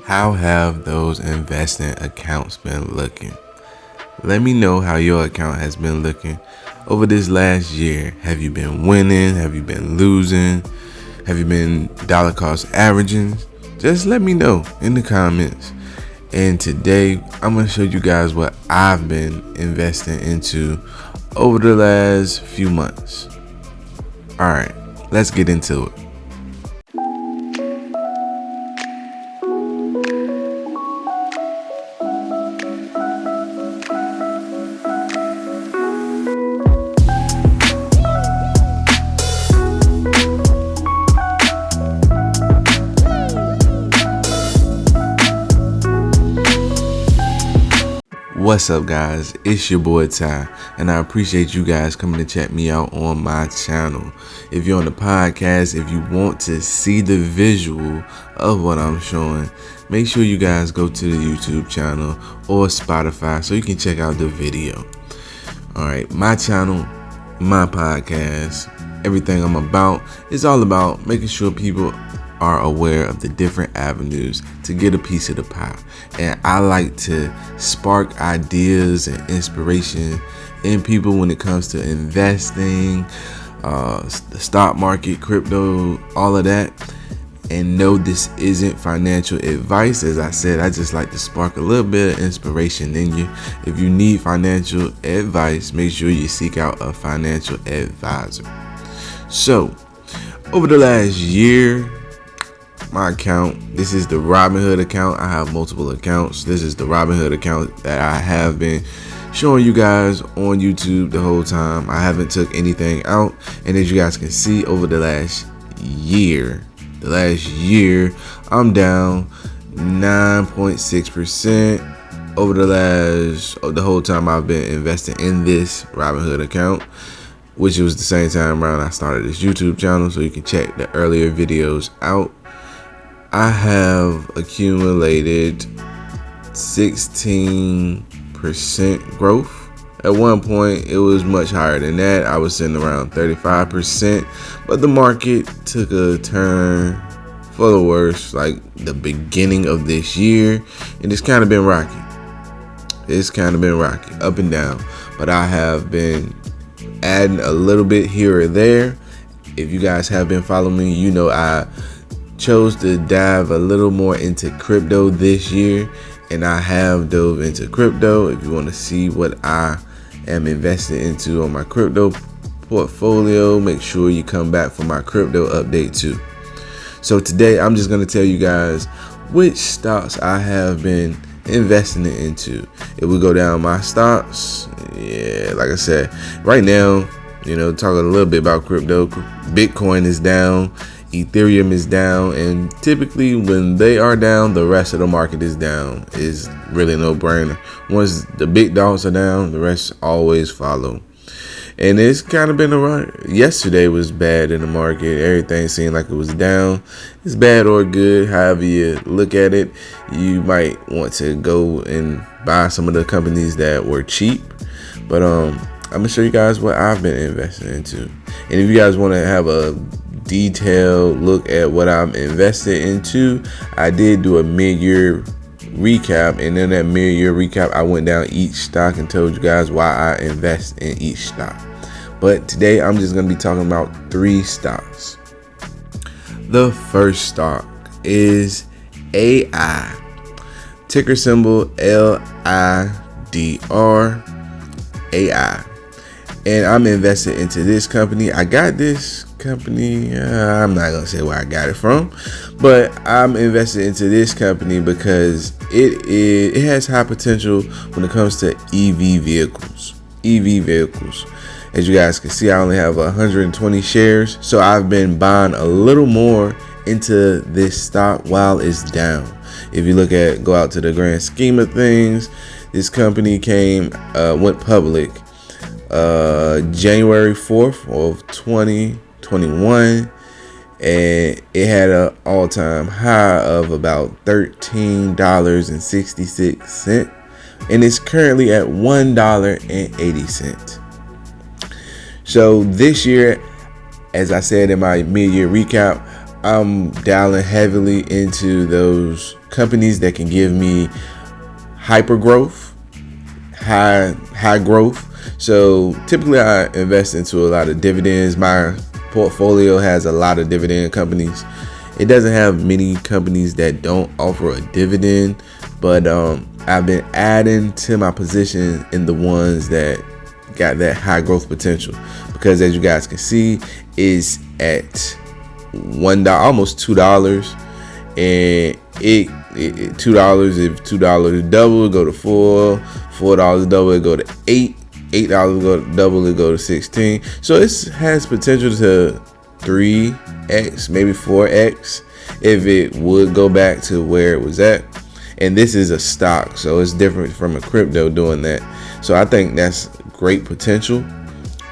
How have those investing accounts been looking? Let me know how your account has been looking over this last year. Have you been winning? Have you been losing? Have you been dollar cost averaging? Just let me know in the comments. And today I'm going to show you guys what I've been investing into over the last few months. All right, let's get into it. What's up, guys? It's your boy Ty, and I appreciate you guys coming to check me out on my channel. If you're on the podcast, if you want to see the visual of what I'm showing, make sure you guys go to the YouTube channel or Spotify so you can check out the video. All right, my channel, my podcast, everything I'm about is all about making sure people are aware of the different avenues to get a piece of the pie. And I like to spark ideas and inspiration in people when it comes to investing, the stock market, crypto, all of that. And no, this isn't financial advice. As I said, I just like to spark a little bit of inspiration in you. If you need financial advice, make sure you seek out a financial advisor. So, over the last year, my account, this is the Robinhood account. I have multiple accounts. This is the Robinhood account that I have been showing you guys on YouTube the whole time. I haven't took anything out, and as you guys can see, over the last year, I'm down 9.6% over the whole time I've been investing in this Robinhood account, which was the same time around I started this YouTube channel, so you can check the earlier videos out. I have accumulated 16% growth. At one point, it was much higher than that. I was sitting around 35%, but the market took a turn for the worse, like the beginning of this year, and it's kind of been rocky. Up and down, but I have been adding a little bit here or there. If you guys have been following me, you know I chose to dive a little more into crypto this year, and I have dove into crypto. If you want to see what I am investing into on my crypto portfolio, make sure you come back for my crypto update too. So today I'm just going to tell you guys which stocks I have been investing into. If we go down my stocks, like I said, right now, talking a little bit about crypto, Bitcoin is down, Ethereum is down, and typically when they are down, the rest of the market is down. It's really no brainer. Once the big dogs are down, the rest always follow. And it's kind of been yesterday was bad in the market. Everything seemed like it was down. It's bad or good, however you look at it. You might want to go and buy some of the companies that were cheap. But I'm gonna show you guys what I've been investing into. And if you guys want to have a detailed look at what I'm invested into, I did do a mid-year recap, and in that mid-year recap I went down each stock and told you guys why I invest in each stock. But today I'm just going to be talking about 3 stocks. The first stock is AI, ticker symbol LIDR, AI. And I'm invested into this company. I got this company, I'm not gonna say where I got it from, but I'm invested into this company because it has high potential when it comes to EV vehicles. As you guys can see, I only have 120 shares, so I've been buying a little more into this stock while it's down. If you go out to the grand scheme of things, this company went public January 4th of 2021, and it had an all-time high of about $13.66, and it's currently at $1.80. So this year, as I said in my mid-year recap, I'm dialing heavily into those companies that can give me hyper growth, high growth. So typically I invest into a lot of dividends. My portfolio has a lot of dividend companies. It doesn't have many companies that don't offer a dividend, but I've been adding to my position in the ones that got that high growth potential, because as you guys can see, it's at $1, almost $2, and it $2. If $2 double, it go to $4 double, it go to $8 go double, it go to 16. So it has potential to 3x, maybe 4x if it would go back to where it was at. And this is a stock, so it's different from a crypto doing that. So I think that's great potential.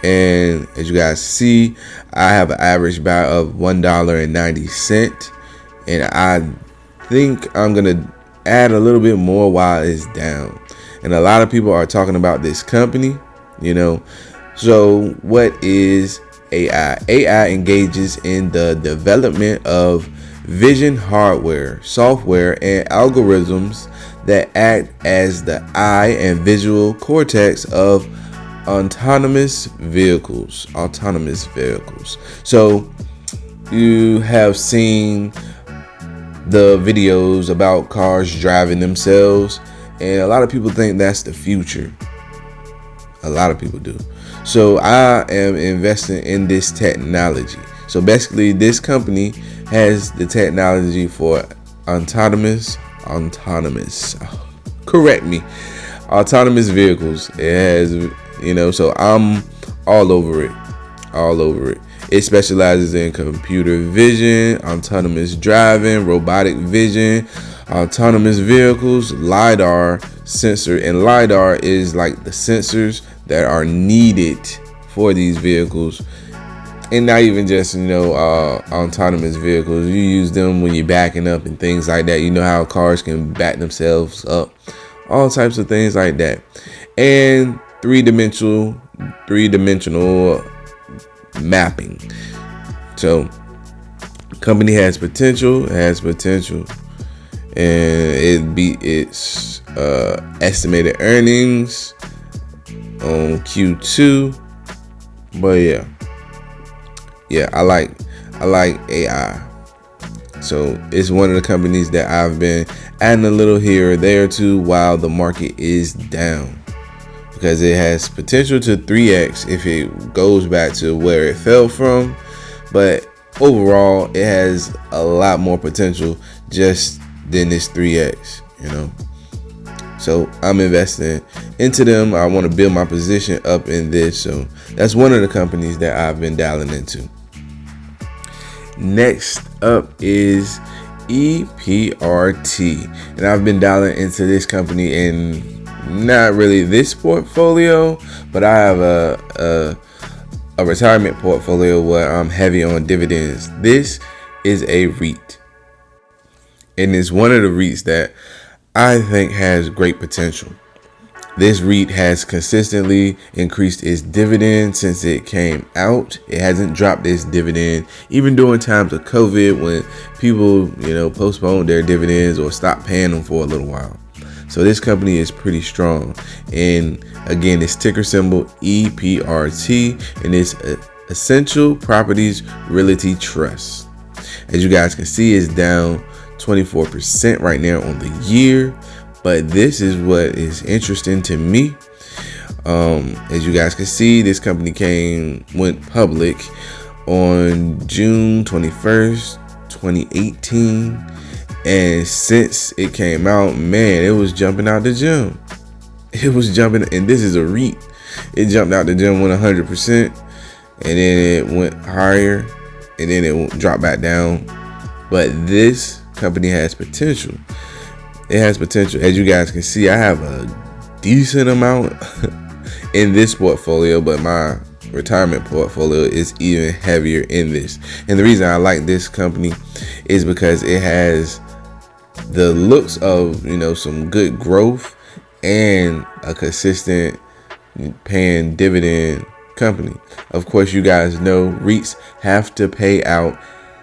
And as you guys see, I have an average buy of $1.90, and I think I'm gonna add a little bit more while it's down. And a lot of people are talking about this company, So what is AI? AI engages in the development of vision hardware, software, and algorithms that act as the eye and visual cortex of autonomous vehicles. So you have seen the videos about cars driving themselves, and a lot of people think that's the future. A lot of people do. So I am investing in this technology. So basically, this company has the technology for autonomous vehicles. It has, so I'm all over it. It specializes in computer vision, autonomous driving, robotic vision, autonomous vehicles, LiDAR sensor, and LiDAR is like the sensors that are needed for these vehicles. And not even just, autonomous vehicles. You use them when you're backing up and things like that. You know how cars can back themselves up. All types of things like that. And three-dimensional mapping. So, company has potential. And its estimated earnings on Q2. But yeah, I like AI. So it's one of the companies that I've been adding a little here or there to while the market is down, because it has potential to 3x if it goes back to where it fell from. But overall, it has a lot more potential just than this 3x, So I'm investing into them. I want to build my position up in this. So that's one of the companies that I've been dialing into. Next up is EPRT, and I've been dialing into this company in not really this portfolio, but I have a retirement portfolio where I'm heavy on dividends. This is a REIT, and it's one of the REITs that I think has great potential. This REIT has consistently increased its dividend since it came out. It hasn't dropped its dividend even during times of COVID when people, postponed their dividends or stopped paying them for a little while. So this company is pretty strong. And again, it's ticker symbol EPRT, and it's Essential Properties Realty Trust. As you guys can see, it's down 24% right now on the year. But this is what is interesting to me. As you guys can see, this company went public on June 21st, 2018. And since it came out, man, it was jumping out the gym. It was jumping, and this is a REIT. It jumped out the gym, went 100%, and then it went higher, and then it dropped back down. But this company has potential. It has potential. As you guys can see, I have a decent amount in this portfolio, but my retirement portfolio is even heavier in this. And the reason I like this company is because it has the looks of, some good growth and a consistent paying dividend company. Of course, you guys know REITs have to pay out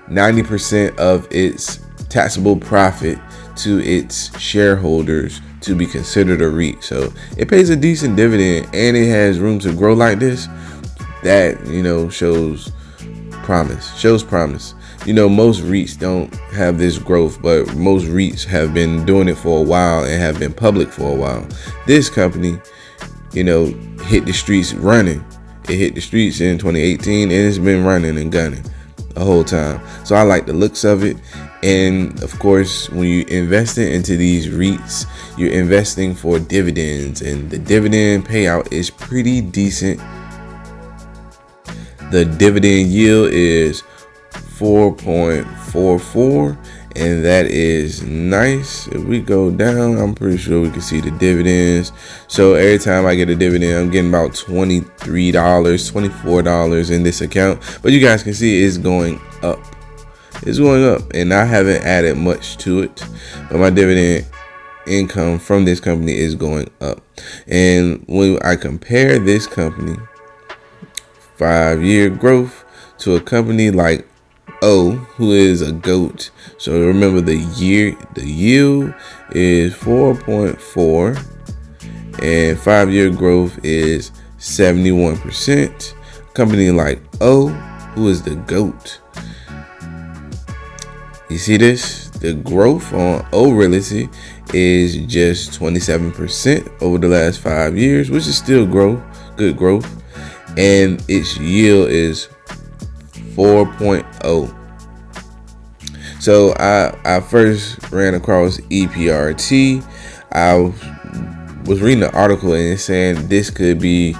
90% of its taxable profit to its shareholders to be considered a REIT. So it pays a decent dividend and it has room to grow like this. That, shows promise. Most REITs don't have this growth, but most REITs have been doing it for a while and have been public for a while. This company, hit the streets running. It hit the streets in 2018 and it's been running and gunning the whole time. So I like the looks of it. And of course, when you invest into these REITs, you're investing for dividends, and the dividend payout is pretty decent. The dividend yield is 4.44, and that is nice. If we go down, I'm pretty sure we can see the dividends. So every time I get a dividend, I'm getting about $23, $24 in this account. But you guys can see it's going up. It's going up, and I haven't added much to it, but my dividend income from this company is going up. And when I compare this company 5-year growth to a company like O, who is a GOAT. So remember, the yield is 4.4 and 5-year growth is 71%. Company like O, who is the GOAT. You see this? The growth on O Realty is just 27% over the last 5 years, which is still good growth. And its yield is 4.0. So I first ran across EPRT. I was reading an article and it's saying this could be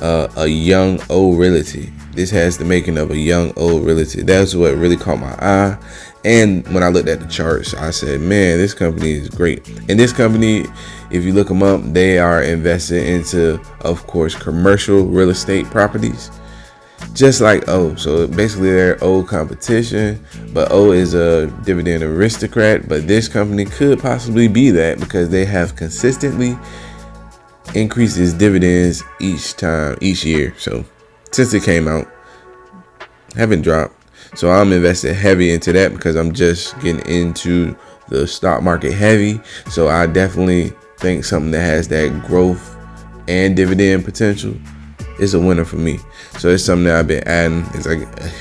a young O Realty. This has the making of a young O Realty. That's what really caught my eye. And when I looked at the charts, I said, man, this company is great. And this company, if you look them up, they are invested into, of course, commercial real estate properties, just like O. So basically they're O competition, but O is a dividend aristocrat. But this company could possibly be that because they have consistently increased its dividends each year. So since it came out, haven't dropped. So I'm invested heavy into that because I'm just getting into the stock market heavy. So I definitely think something that has that growth and dividend potential is a winner for me. So it's something that I've been adding.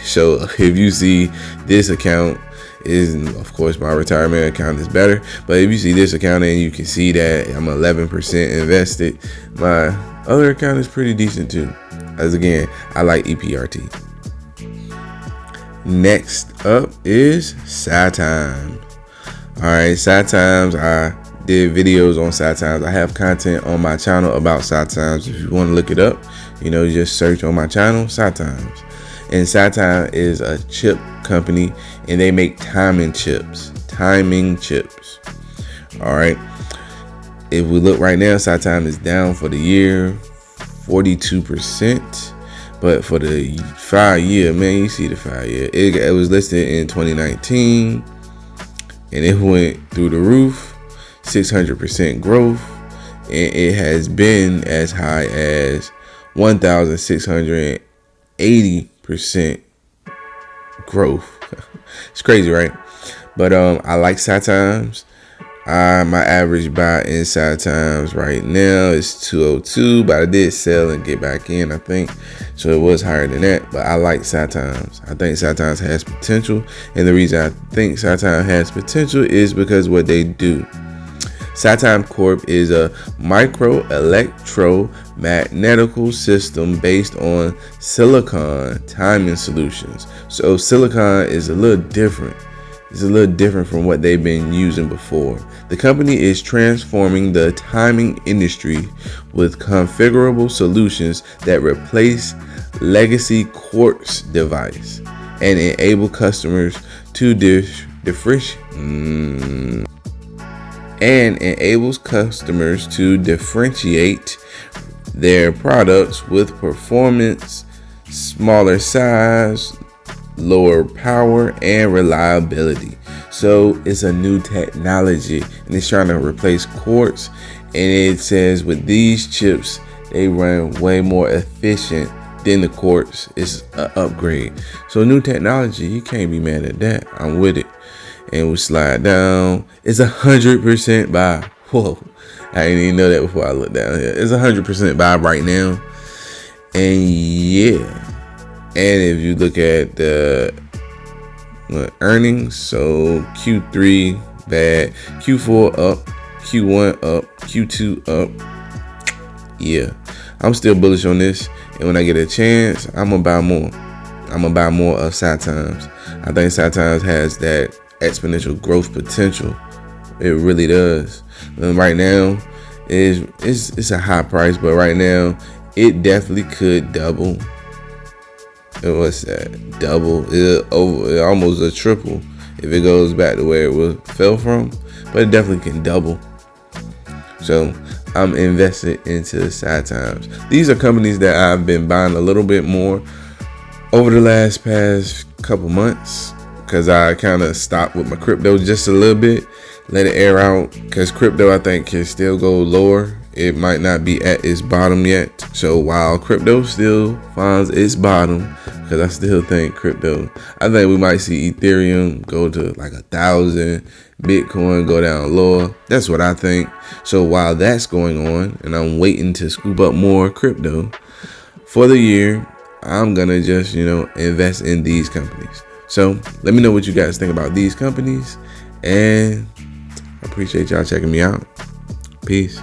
So if you see this account is, of course, my retirement account is better. But if you see this account and you can see that I'm 11% invested, my other account is pretty decent too. As again, I like EPRT. Next up is SciTimes. Alright, SciTimes, I did videos on SciTimes. I have content on my channel about SciTimes. If you want to look it up, just search on my channel, SciTimes. And SciTimes is a chip company and they make timing chips. Alright. If we look right now, SciTimes is down for the year 42%. But for the 5-year, man, you see the 5-year. It was listed in 2019, and it went through the roof, 600% growth, and it has been as high as 1,680% growth. It's crazy, right? But I like SciTimes. My average buy in SciTimes right now is 202, but I did sell and get back in, I think. So it was higher than that, but I like SciTimes. I think SciTimes has potential, and the reason I think SciTimes has potential is because what they do. SciTimes Corp is a micro-electromagnetical system based on silicon timing solutions. So silicon is a little different. It's a little different from what they've been using before. The company is transforming the timing industry with configurable solutions that replace legacy quartz device and enable customers to differentiate their products with performance, smaller size, lower power, and reliability. So it's a new technology and it's trying to replace quartz, and it says with these chips they run way more efficient than the quartz. It's an upgrade. So new technology, you can't be mad at that. I'm with it. and we slide down. It's 100% buy. Whoa, I didn't even know that before I looked down here. It's 100% buy right now. And yeah, and if you look at the earnings, so Q3 bad, Q4 up, Q1 up, Q2 up. Yeah, I'm still bullish on this, and when I get a chance, I'm gonna buy more. I'm gonna buy more of SatTimes. I think SatTimes has that exponential growth potential. It really does. And right now, it's a high price, but right now it definitely could double. What's that? Double? It almost a triple if it goes back to where it fell from. But it definitely can double. So I'm invested into SatTimes. These are companies that I've been buying a little bit more over the past couple months, because I kind of stopped with my crypto just a little bit, let it air out, because crypto I think can still go lower. It might not be at its bottom yet. So while crypto still finds its bottom, because I still think I think we might see Ethereum go to like 1,000, Bitcoin go down lower. That's what I think. So while that's going on, and I'm waiting to scoop up more crypto for the year, I'm gonna just, invest in these companies. So let me know what you guys think about these companies, and I appreciate y'all checking me out. Peace.